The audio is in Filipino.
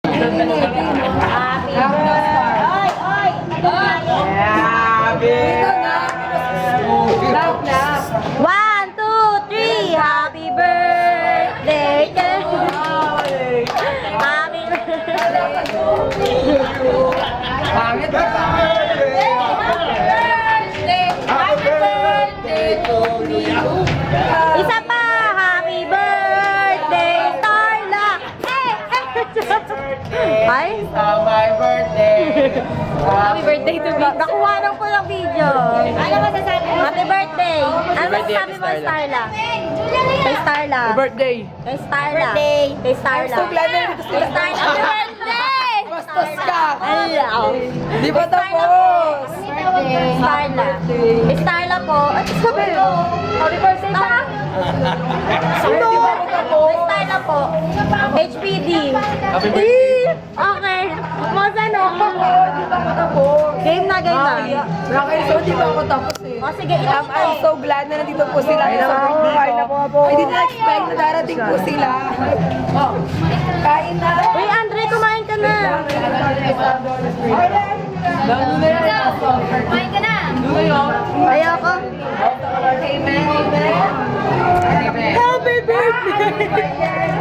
Happy birthday! Oy! Happy! One, two, three! Happy birthday! Happy birthday! Pangit ba? Happy birthday to you! Isa pa! Happy birthday, Starla! Ay! My birthday! Happy birthday to me. Nakuha lang po ng video. Ano masasabi mo? Happy birthday. Ano masasabi mo, Starla? Kay Starla. Birthday! Kay Starla. Kay Starla. I'm so glad na dito Kay Starla. Happy birthday! Bastos ka! Hello. Di ba tapos? Starla. Kay Starla po. At sabi, happy birthday pa. Sino? Kay Starla po. HPD. Happy birthday! Okay. Masano? Game na, game na. Rakay, so di ba ako tapos eh? O sige, ito I'm so glad na nandito po sila sa birthday ko. I didn't expect na darating po sila. Oh, kain na! Uy, Andre, kumain ka na. Kumain ka na! Ayoko. Happy birthday!